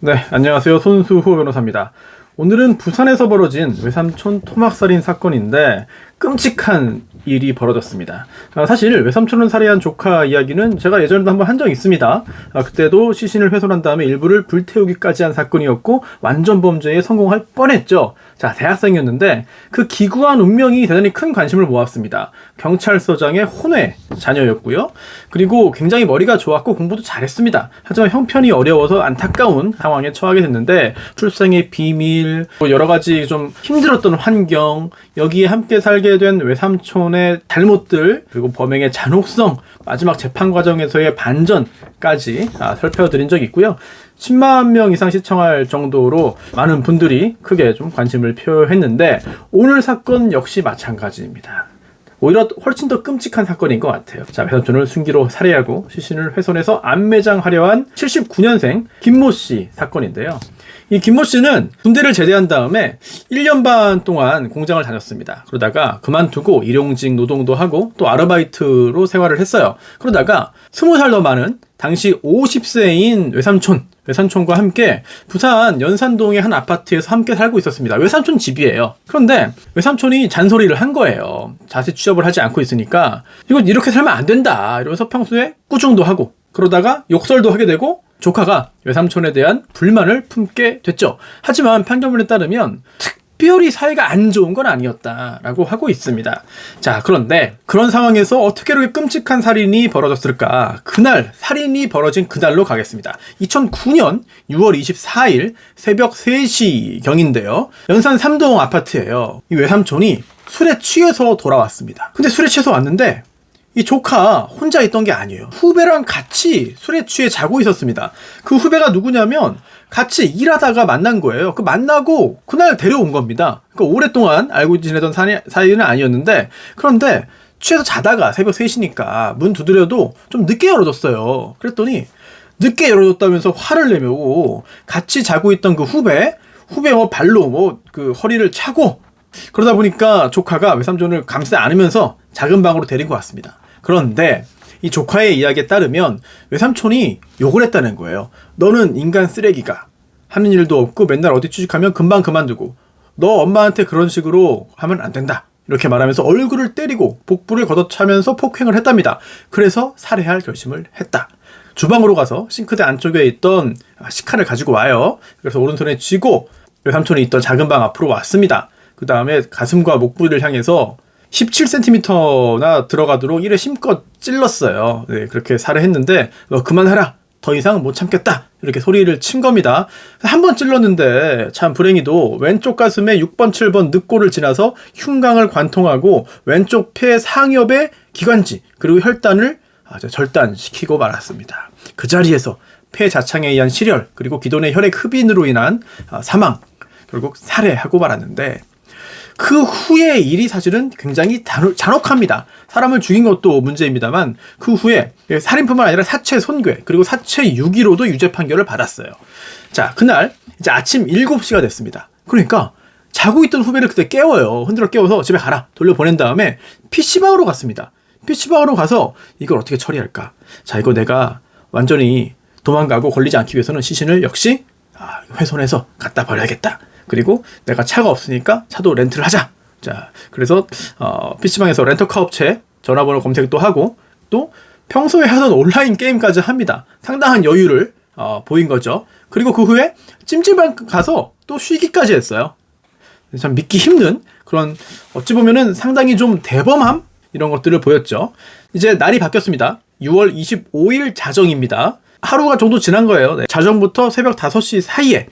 네, 안녕하세요. 손수호 변호사입니다. 오늘은 부산에서 벌어진 외삼촌 토막살인 사건인데 끔찍한 일이 벌어졌습니다. 사실 외삼촌을 살해한 조카 이야기는 제가 예전에도 한번 한 적이 있습니다. 그때도 시신을 훼손한 다음에 일부를 불태우기까지 한 사건이었고 완전 범죄에 성공할 뻔했죠. 자, 대학생이었는데 그 기구한 운명이 대단히 큰 관심을 모았습니다. 경찰서장의 혼외 자녀였고요. 그리고 굉장히 머리가 좋았고 공부도 잘했습니다. 하지만 형편이 어려워서 안타까운 상황에 처하게 됐는데 출생의 비밀, 여러 가지 좀 힘들었던 환경, 여기에 함께 살게 된 외삼촌의 잘못들, 그리고 범행의 잔혹성, 마지막 재판 과정에서의 반전까지 살펴드린 적이 있고요. 10만 명 이상 시청할 정도로 많은 분들이 크게 좀 관심을 표했는데 오늘 사건 역시 마찬가지입니다. 오히려 훨씬 더 끔찍한 사건인 것 같아요. 자, 외삼촌을 순기로 살해하고 시신을 훼손해서 안매장하려 한 79년생 김모 씨 사건인데요. 이 김모 씨는 군대를 제대한 다음에 1년 반 동안 공장을 다녔습니다. 그러다가 그만두고 일용직 노동도 하고 또 아르바이트로 생활을 했어요. 그러다가 20살 더 많은 당시 50세인 외삼촌과 함께 부산 연산동의 한 아파트에서 함께 살고 있었습니다. 외삼촌 집이에요. 그런데 외삼촌이 잔소리를 한 거예요. 자세 취업을 하지 않고 있으니까 이건 이렇게 살면 안 된다 이러면서 평소에 꾸중도 하고 그러다가 욕설도 하게 되고 조카가 외삼촌에 대한 불만을 품게 됐죠. 하지만 판결문에 따르면 특별히 사이가 안 좋은 건 아니었다라고 하고 있습니다. 자, 그런데 그런 상황에서 어떻게 이렇게 끔찍한 살인이 벌어졌을까? 그날 살인이 벌어진 그날로 가겠습니다. 2009년 6월 24일 새벽 3시경인데요. 연산 3동 아파트예요. 이 외삼촌이 술에 취해서 돌아왔습니다. 근데 술에 취해서 왔는데 이 조카 혼자 있던 게 아니에요. 후배랑 같이 술에 취해 자고 있었습니다. 그 후배가 누구냐면 같이 일하다가 만난 거예요. 그 만나고 그날 데려온 겁니다. 그러니까 오랫동안 알고 지내던 사이는 아니었는데 그런데 취해서 자다가 새벽 3시니까 문 두드려도 좀 늦게 열어줬어요. 그랬더니 늦게 열어줬다면서 화를 내며 같이 자고 있던 그 후배 발로 그 허리를 차고 그러다 보니까 조카가 외삼촌을 감싸 안으면서 작은 방으로 데리고 왔습니다. 그런데 이 조카의 이야기에 따르면 외삼촌이 욕을 했다는 거예요. 너는 인간 쓰레기가 하는 일도 없고 맨날 어디 취직하면 금방 그만두고 너 엄마한테 그런 식으로 하면 안 된다. 이렇게 말하면서 얼굴을 때리고 복부를 걷어차면서 폭행을 했답니다. 그래서 살해할 결심을 했다. 주방으로 가서 싱크대 안쪽에 있던 식칼을 가지고 와요. 그래서 오른손에 쥐고 외삼촌이 있던 작은 방 앞으로 왔습니다. 그 다음에 가슴과 목부리를 향해서 17cm나 들어가도록 이래 심껏 찔렀어요. 네, 그렇게 살해했는데 그만하라. 더 이상 못 참겠다. 이렇게 소리를 친 겁니다. 한 번 찔렀는데 참 불행히도 왼쪽 가슴에 6번, 7번 늑골을 지나서 흉곽을 관통하고 왼쪽 폐 상엽의 기관지 그리고 혈단을 절단시키고 말았습니다. 그 자리에서 폐 자창에 의한 실혈 그리고 기존의 혈액 흡인으로 인한 사망 결국 살해하고 말았는데 그 후의 일이 사실은 굉장히 잔혹합니다. 사람을 죽인 것도 문제입니다만 그 후에 살인뿐만 아니라 사체 손괴 그리고 사체 유기로도 유죄 판결을 받았어요. 자, 그날 이제 아침 7시가 됐습니다. 그러니까 자고 있던 후배를 그때 깨워요. 흔들어 깨워서 집에 가라 돌려보낸 다음에 PC방으로 갔습니다. PC방으로 가서 이걸 어떻게 처리할까? 자, 이거 내가 완전히 도망가고 걸리지 않기 위해서는 시신을 역시 훼손해서 갖다 버려야겠다. 그리고 내가 차가 없으니까 차도 렌트를 하자. 자, 그래서 PC방에서 렌터카 업체 전화번호 검색도 하고 또 평소에 하던 온라인 게임까지 합니다. 상당한 여유를 보인 거죠. 그리고 그 후에 찜질방 가서 또 쉬기까지 했어요. 참 믿기 힘든 그런 어찌 보면은 상당히 좀 대범함 이런 것들을 보였죠. 이제 날이 바뀌었습니다. 6월 25일 자정입니다. 하루가 정도 지난 거예요. 네. 자정부터 새벽 5시 사이에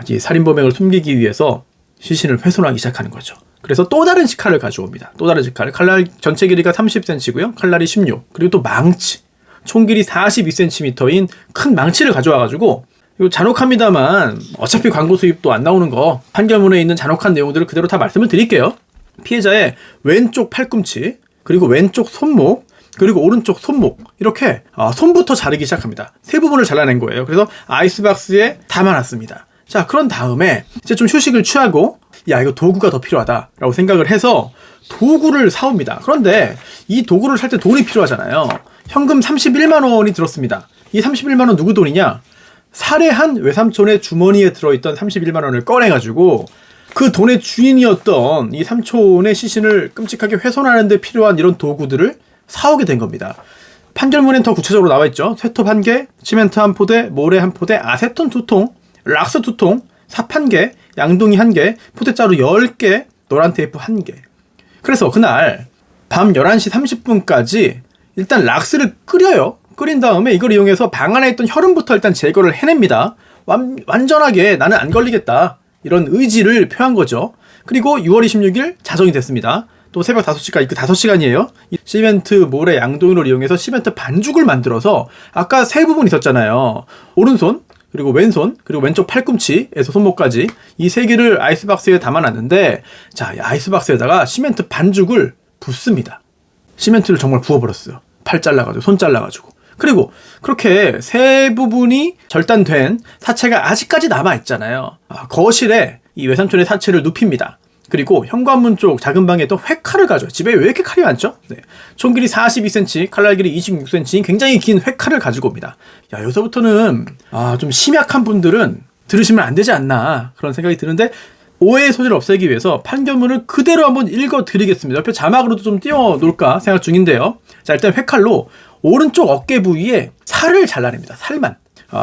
이 살인범행을 숨기기 위해서 시신을 훼손하기 시작하는 거죠. 그래서 또 다른 식칼을 가져옵니다. 또 다른 식칼. 칼날 전체 길이가 30cm고요. 칼날이 16. 그리고 또 망치. 총 길이 42cm인 큰 망치를 가져와가지고 이거 잔혹합니다만 어차피 광고 수입도 안 나오는 거 판결문에 있는 잔혹한 내용들을 그대로 다 말씀을 드릴게요. 피해자의 왼쪽 팔꿈치 그리고 왼쪽 손목 그리고 오른쪽 손목 이렇게 손부터 자르기 시작합니다. 세 부분을 잘라낸 거예요. 그래서 아이스박스에 담아놨습니다. 자, 그런 다음에 이제 좀 휴식을 취하고 야, 이거 도구가 더 필요하다라고 생각을 해서 도구를 사옵니다. 그런데 이 도구를 살 때 돈이 필요하잖아요. 현금 31만 원이 들었습니다. 이 31만 원 누구 돈이냐? 살해한 외삼촌의 주머니에 들어있던 31만 원을 꺼내가지고 그 돈의 주인이었던 이 삼촌의 시신을 끔찍하게 훼손하는 데 필요한 이런 도구들을 사오게 된 겁니다. 판결문엔 더 구체적으로 나와있죠. 쇠톱 1개, 시멘트 1포대, 모래 1포대, 아세톤 2통, 락스 2통, 삽 1개, 양동이 1개, 포대자루 10개, 노란 테이프 1개. 그래서 그날 밤 11시 30분까지 일단 락스를 끓여요. 끓인 다음에 이걸 이용해서 방 안에 있던 혈흔부터 일단 제거를 해냅니다. 완전하게 나는 안 걸리겠다, 이런 의지를 표한 거죠. 그리고 6월 26일 자정이 됐습니다. 또 새벽 5시까지, 그 5시간이에요. 시멘트, 모래, 양동이를 이용해서 시멘트 반죽을 만들어서 아까 세 부분 있었잖아요. 오른손, 그리고 왼손, 그리고 왼쪽 팔꿈치에서 손목까지 이 세 개를 아이스박스에 담아놨는데, 자, 이 아이스박스에다가 시멘트 반죽을 붓습니다. 시멘트를 정말 부어버렸어요. 팔 잘라가지고, 손 잘라가지고. 그리고 그렇게 세 부분이 절단된 사체가 아직까지 남아있잖아요. 거실에 이 외삼촌의 사체를 눕힙니다. 그리고 현관문 쪽 작은 방에 또 회칼을 가져요. 집에 왜 이렇게 칼이 많죠? 네. 총 길이 42cm, 칼날 길이 26cm, 굉장히 긴 회칼을 가지고 옵니다. 야, 여기서부터는 좀 심약한 분들은 들으시면 안 되지 않나, 그런 생각이 드는데, 오해의 소지를 없애기 위해서 판결문을 그대로 한번 읽어드리겠습니다. 옆에 자막으로도 좀 띄워놓을까 생각 중인데요. 자, 일단 회칼로 오른쪽 어깨 부위에 살을 잘라냅니다. 살만.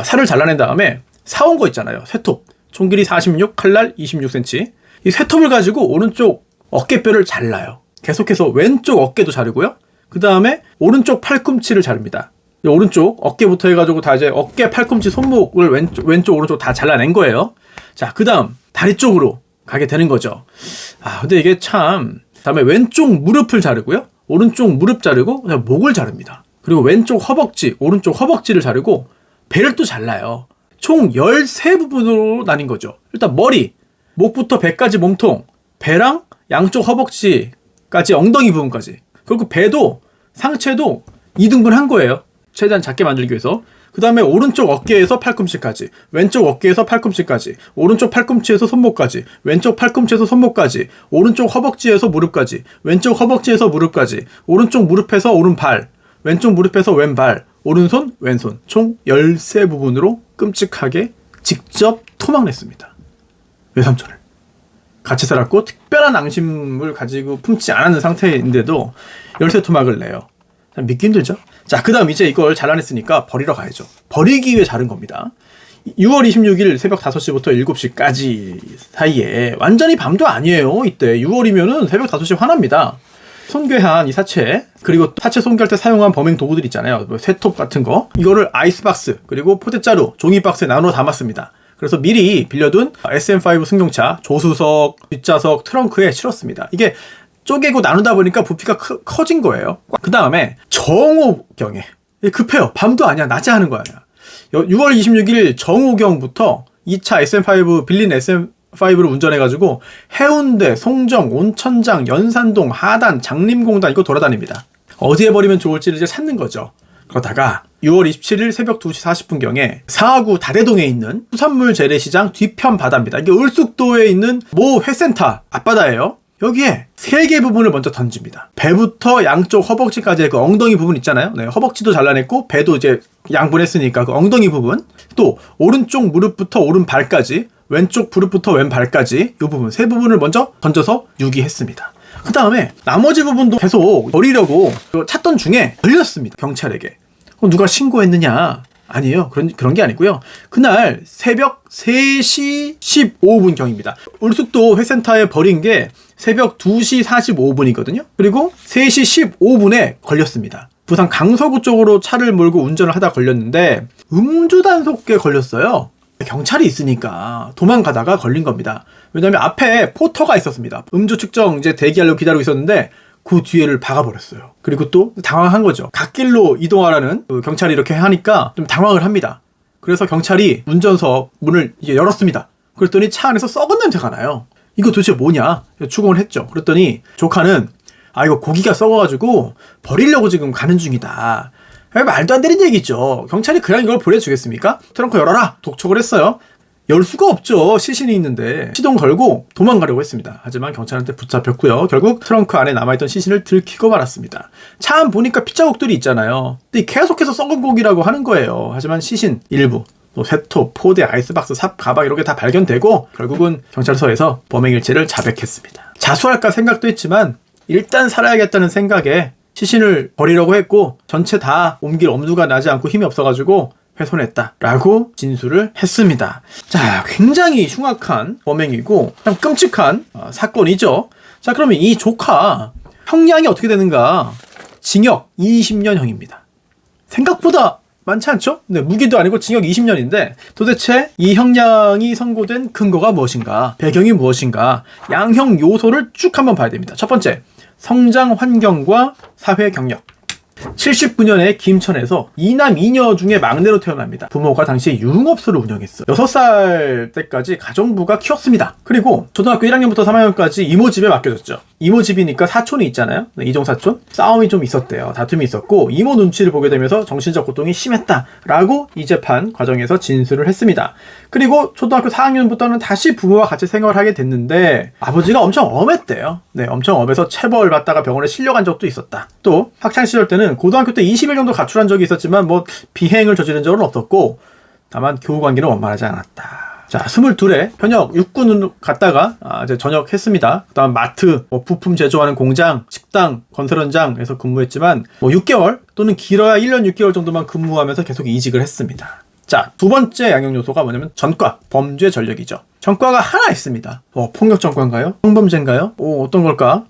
살을 잘라낸 다음에 사온 거 있잖아요. 쇠톱. 총 길이 46, 칼날 26cm. 이 쇠톱을 가지고 오른쪽 어깨뼈를 잘라요. 계속해서 왼쪽 어깨도 자르고요. 그 다음에 오른쪽 팔꿈치를 자릅니다. 오른쪽 어깨부터 해가지고 다 이제 어깨, 팔꿈치, 손목을 왼쪽, 오른쪽 다 잘라낸 거예요. 자, 그 다음 다리 쪽으로 가게 되는 거죠. 근데 이게 참, 다음에 왼쪽 무릎을 자르고요. 오른쪽 무릎 자르고, 그다음에 목을 자릅니다. 그리고 왼쪽 허벅지, 오른쪽 허벅지를 자르고, 배를 또 잘라요. 총 13부분으로 나뉜 거죠. 일단 머리, 목부터 배까지 몸통, 배랑 양쪽 허벅지까지, 엉덩이 부분까지. 그리고 배도, 상체도 2등분 한 거예요. 최대한 작게 만들기 위해서. 그 다음에 오른쪽 어깨에서 팔꿈치까지, 왼쪽 어깨에서 팔꿈치까지, 오른쪽 팔꿈치에서 손목까지, 왼쪽 팔꿈치에서 손목까지, 오른쪽 허벅지에서 무릎까지, 왼쪽 허벅지에서 무릎까지, 오른쪽 무릎에서 오른발, 왼쪽 무릎에서 왼발, 오른손, 왼손, 총 13부분으로 끔찍하게 직접 토막냈습니다. 외삼촌을. 같이 살았고 특별한 앙심을 가지고 품지 않았는 상태인데도 13토막을 내요. 믿기 힘들죠? 자, 그 다음 이제 이걸 잘라냈으니까 버리러 가야죠. 버리기 위해 자른 겁니다. 6월 26일 새벽 5시부터 7시까지 사이에, 완전히 밤도 아니에요. 이때 6월이면은 새벽 5시 화납니다. 손괴한 이 사체, 그리고 사체 손괴할 때 사용한 범행 도구들 있잖아요. 뭐 쇠톱 같은 거, 이거를 아이스박스, 그리고 포대자루, 종이박스에 나눠 담았습니다. 그래서 미리 빌려둔 SM5 승용차 조수석, 뒷좌석, 트렁크에 실었습니다. 이게 쪼개고 나누다 보니까 부피가 커진 거예요. 그 다음에 정오경에, 급해요. 밤도 아니야, 낮에 하는 거 아니야. 6월 26일 정오경부터 2차 SM5, 빌린 SM5를 운전해가지고 해운대, 송정, 온천장, 연산동, 하단, 장림공단 이거 돌아다닙니다. 어디에 버리면 좋을지를 이제 찾는 거죠. 그러다가 6월 27일 새벽 2시 40분경에 사하구 다대동에 있는 수산물 재래시장 뒤편 바다입니다. 이게 울숙도에 있는 모 회센터 앞바다예요. 여기에 3개 부분을 먼저 던집니다. 배부터 양쪽 허벅지까지의 그 엉덩이 부분 있잖아요. 네, 허벅지도 잘라냈고 배도 이제 양분했으니까 그 엉덩이 부분, 또 오른쪽 무릎부터 오른발까지, 왼쪽 무릎부터 왼발까지 이 부분 3부분을 먼저 던져서 유기했습니다. 그 다음에 나머지 부분도 계속 버리려고 찾던 중에 걸렸습니다. 경찰에게. 누가 신고했느냐? 아니에요. 그런 게 아니고요. 그날 새벽 3시 15분경입니다. 울숙도 회센터에 버린 게 새벽 2시 45분이거든요. 그리고 3시 15분에 걸렸습니다. 부산 강서구 쪽으로 차를 몰고 운전을 하다 걸렸는데 음주 단속에 걸렸어요. 경찰이 있으니까 도망가다가 걸린 겁니다. 왜냐면 앞에 포터가 있었습니다. 음주 측정 이제 대기하려고 기다리고 있었는데 그 뒤에를 박아버렸어요. 그리고 또 당황한 거죠. 갓길로 이동하라는 경찰이 이렇게 하니까 좀 당황을 합니다. 그래서 경찰이 운전석 문을 이제 열었습니다. 그랬더니 차 안에서 썩은 냄새가 나요. 이거 도대체 뭐냐? 추궁을 했죠. 그랬더니 조카는 이거 고기가 썩어가지고 버리려고 지금 가는 중이다. 말도 안 되는 얘기죠. 경찰이 그냥 이걸 보내주겠습니까? 트렁크 열어라! 독촉을 했어요. 열 수가 없죠. 시신이 있는데. 시동 걸고 도망가려고 했습니다. 하지만 경찰한테 붙잡혔고요. 결국 트렁크 안에 남아있던 시신을 들키고 말았습니다. 차 안 보니까 핏자국들이 있잖아요. 근데 계속해서 썩은 고기라고 하는 거예요. 하지만 시신 일부 또 쇠톱, 포대, 아이스박스, 삽, 가방 이렇게 다 발견되고 결국은 경찰서에서 범행일지를 자백했습니다. 자수할까 생각도 했지만 일단 살아야겠다는 생각에 시신을 버리려고 했고 전체 다 옮길 엄두가 나지 않고 힘이 없어가지고 훼손했다라고 진술을 했습니다. 자, 굉장히 흉악한 범행이고 참 끔찍한 사건이죠. 자, 그러면 이 조카 형량이 어떻게 되는가? 징역 20년형입니다. 생각보다 많지 않죠? 네, 무기도 아니고 징역 20년인데 도대체 이 형량이 선고된 근거가 무엇인가? 배경이 무엇인가? 양형 요소를 쭉 한번 봐야 됩니다. 첫 번째, 성장 환경과 사회 경력. 79년에 김천에서 2남 2녀 중에 막내로 태어납니다. 부모가 당시에 유흥업소를 운영했어요. 6살 때까지 가정부가 키웠습니다. 그리고 초등학교 1학년부터 3학년까지 이모 집에 맡겨졌죠. 이모 집이니까 사촌이 있잖아요. 네, 이종사촌. 싸움이 좀 있었대요. 다툼이 있었고 이모 눈치를 보게 되면서 정신적 고통이 심했다라고 이 재판 과정에서 진술을 했습니다. 그리고 초등학교 4학년부터는 다시 부모와 같이 생활을 하게 됐는데 아버지가 엄청 엄했대요. 네, 엄청 엄해서 체벌 받다가 병원에 실려간 적도 있었다. 또 학창시절 때는 고등학교 때 20일 정도 가출한 적이 있었지만 뭐 비행을 저지른 적은 없었고 다만 교우 관계는 원만하지 않았다. 자, 22에 현역 육군을 갔다가 이제 전역했습니다. 그다음 마트, 부품 제조하는 공장, 식당, 건설 현장에서 근무했지만 6개월 또는 길어야 1년 6개월 정도만 근무하면서 계속 이직을 했습니다. 자, 두 번째 양형 요소가 뭐냐면 전과, 범죄 전력이죠. 전과가 하나 있습니다. 폭력 전과인가요? 성범죄인가요? 어떤 걸까?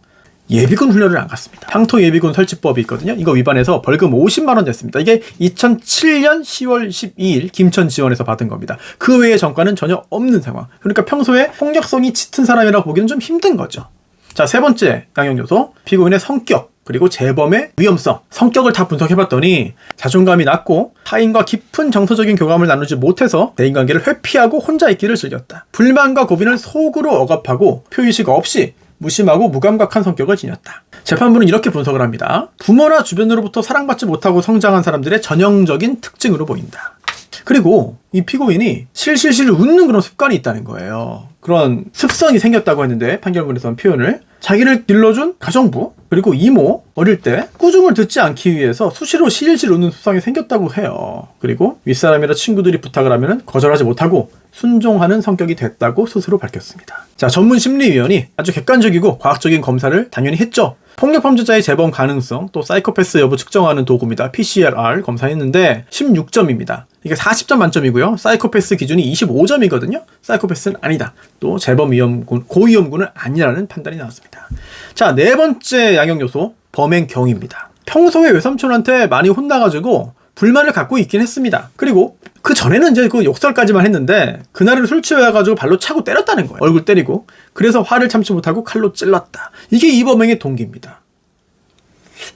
예비군 훈련을 안 갔습니다. 향토 예비군 설치법이 있거든요. 이거 위반해서 벌금 50만 원 냈습니다. 이게 2007년 10월 12일 김천 지원에서 받은 겁니다. 그 외의 전과는 전혀 없는 상황. 그러니까 평소에 폭력성이 짙은 사람이라고 보기는 좀 힘든 거죠. 자, 세 번째 양형 요소, 피고인의 성격 그리고 재범의 위험성. 성격을 다 분석해봤더니 자존감이 낮고 타인과 깊은 정서적인 교감을 나누지 못해서 대인관계를 회피하고 혼자 있기를 즐겼다. 불만과 고민을 속으로 억압하고 표의식 없이 무심하고 무감각한 성격을 지녔다. 재판부는 이렇게 분석을 합니다. 부모나 주변으로부터 사랑받지 못하고 성장한 사람들의 전형적인 특징으로 보인다. 그리고 이 피고인이 실실실 웃는 그런 습관이 있다는 거예요. 그런 습성이 생겼다고 했는데 판결문에서는 표현을 자기를 길러준 가정부 그리고 이모 어릴 때 꾸중을 듣지 않기 위해서 수시로 실실 웃는 습성이 생겼다고 해요. 그리고 윗사람이나 친구들이 부탁을 하면 거절하지 못하고 순종하는 성격이 됐다고 스스로 밝혔습니다. 자, 전문 심리위원이 아주 객관적이고 과학적인 검사를 당연히 했죠. 폭력범죄자의 재범 가능성 또 사이코패스 여부 측정하는 도구입니다. PCR 검사했는데 16점입니다. 이게 40점 만점이고요. 사이코패스 기준이 25점이거든요. 사이코패스는 아니다. 또 재범 위험군, 고위험군은 아니라는 판단이 나왔습니다. 자, 네 번째 양형 요소, 범행경위입니다. 평소에 외삼촌한테 많이 혼나가지고 불만을 갖고 있긴 했습니다. 그리고 그 전에는 이제 그 욕설까지만 했는데 그날은 술 취해가지고 발로 차고 때렸다는 거예요. 얼굴 때리고. 그래서 화를 참지 못하고 칼로 찔렀다. 이게 이 범행의 동기입니다.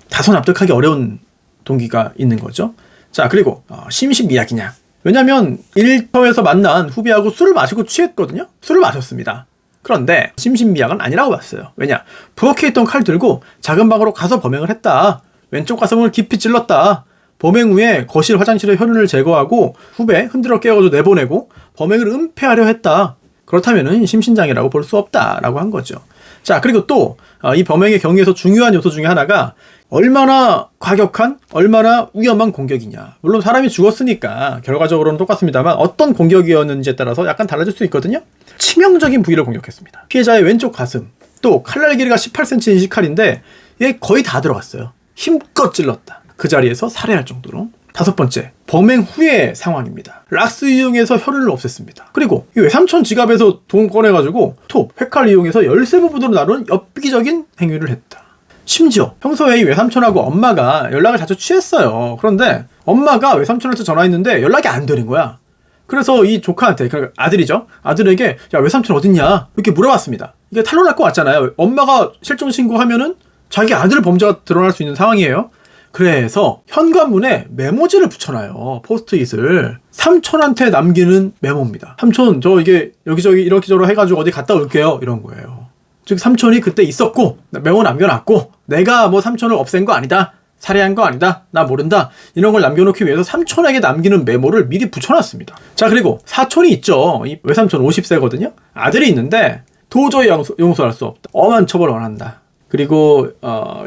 다소 납득하기 어려운 동기가 있는 거죠. 자, 그리고 심신미약이냐. 왜냐면 일터에서 만난 후배하고 술을 마시고 취했거든요. 술을 마셨습니다. 그런데 심신미약은 아니라고 봤어요. 왜냐? 부엌에 있던 칼 들고 작은 방으로 가서 범행을 했다. 왼쪽 가슴을 깊이 찔렀다. 범행 후에 거실 화장실에 혈흔을 제거하고 후배 흔들어 깨워서 내보내고 범행을 은폐하려 했다. 그렇다면 심신장애라고 볼 수 없다라고 한 거죠. 자, 그리고 또 이 범행의 경위에서 중요한 요소 중에 하나가 얼마나 과격한, 얼마나 위험한 공격이냐. 물론 사람이 죽었으니까 결과적으로는 똑같습니다만 어떤 공격이었는지에 따라서 약간 달라질 수 있거든요. 치명적인 부위를 공격했습니다. 피해자의 왼쪽 가슴, 또 칼날 길이가 18cm인 칼인데 얘 거의 다 들어갔어요. 힘껏 찔렀다. 그 자리에서 살해할 정도로. 다섯 번째, 범행 후의 상황입니다. 락스 이용해서 혈흔을 없앴습니다. 그리고 이 외삼촌 지갑에서 돈 꺼내가지고 톱, 회칼 이용해서 열쇠 부분으로 나눈 엽기적인 행위를 했다. 심지어 평소에 이 외삼촌하고 엄마가 연락을 자주 취했어요. 그런데 엄마가 외삼촌한테 전화했는데 연락이 안 되는 거야. 그래서 이 조카한테, 그러니까 아들이죠. 아들에게 야, 외삼촌 어딨냐? 이렇게 물어봤습니다. 이게 탄로날 것 같잖아요. 엄마가 실종 신고하면은 자기 아들 범죄가 드러날 수 있는 상황이에요. 그래서 현관문에 메모지를 붙여놔요. 포스트잇을. 삼촌한테 남기는 메모입니다. 삼촌, 저 이게 여기저기 이렇게저렇게 해가지고 어디 갔다 올게요. 이런 거예요. 즉 삼촌이 그때 있었고 메모 남겨놨고 내가 뭐 삼촌을 없앤 거 아니다. 살해한 거 아니다. 나 모른다. 이런 걸 남겨놓기 위해서 삼촌에게 남기는 메모를 미리 붙여놨습니다. 자, 그리고 사촌이 있죠. 이 외삼촌 50세거든요. 아들이 있는데 도저히 용서할 수 없다. 엄한 처벌을 원한다. 그리고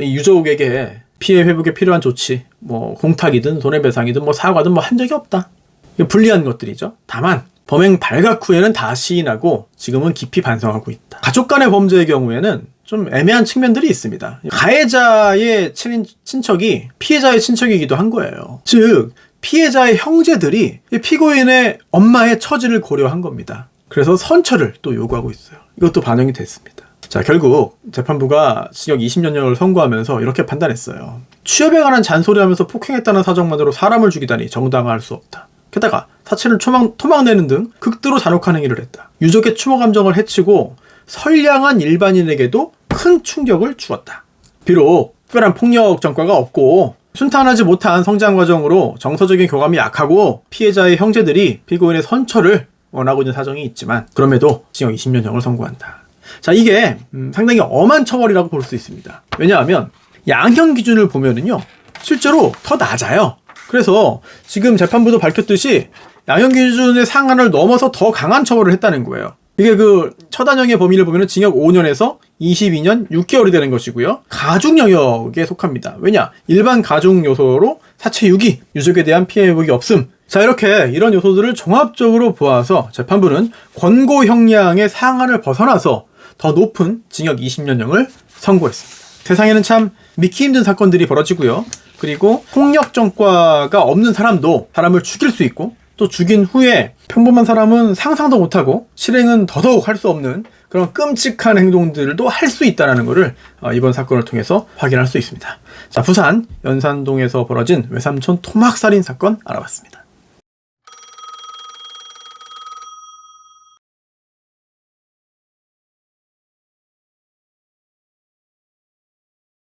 이 유족에게 피해 회복에 필요한 조치, 뭐 공탁이든 손해배상이든 뭐 사과든 뭐 한 적이 없다. 이게 불리한 것들이죠. 다만 범행 발각 후에는 다 시인하고 지금은 깊이 반성하고 있다. 가족 간의 범죄의 경우에는 좀 애매한 측면들이 있습니다. 가해자의 친척이 피해자의 친척이기도 한 거예요. 즉 피해자의 형제들이 피고인의 엄마의 처지를 고려한 겁니다. 그래서 선처를 또 요구하고 있어요. 이것도 반영이 됐습니다. 자, 결국 재판부가 징역 20년형을 선고하면서 이렇게 판단했어요. 취업에 관한 잔소리하면서 폭행했다는 사정만으로 사람을 죽이다니 정당화할 수 없다. 게다가 사체를 토막내는 등 극도로 잔혹한 행위를 했다. 유족의 추모 감정을 해치고 선량한 일반인에게도 큰 충격을 주었다. 비록 특별한 폭력 전과가 없고 순탄하지 못한 성장 과정으로 정서적인 교감이 약하고 피해자의 형제들이 피고인의 선처를 원하고 있는 사정이 있지만 그럼에도 징역 20년형을 선고한다. 자, 이게 상당히 엄한 처벌이라고 볼 수 있습니다. 왜냐하면 양형 기준을 보면은요 실제로 더 낮아요. 그래서 지금 재판부도 밝혔듯이 양형 기준의 상한을 넘어서 더 강한 처벌을 했다는 거예요. 이게 그 처단형의 범위를 보면 징역 5년에서 22년 6개월이 되는 것이고요. 가중 영역에 속합니다. 왜냐? 일반 가중 요소로 사체 유기, 유족에 대한 피해 회복이 없음. 자, 이렇게 이런 요소들을 종합적으로 보아서 재판부는 권고 형량의 상한을 벗어나서 더 높은 징역 20년형을 선고했습니다. 세상에는 참 믿기 힘든 사건들이 벌어지고요. 그리고 폭력 전과가 없는 사람도 사람을 죽일 수 있고 또 죽인 후에 평범한 사람은 상상도 못하고 실행은 더더욱 할 수 없는 그런 끔찍한 행동들도 할 수 있다는 것을 이번 사건을 통해서 확인할 수 있습니다. 자, 부산 연산동에서 벌어진 외삼촌 토막살인 사건 알아봤습니다.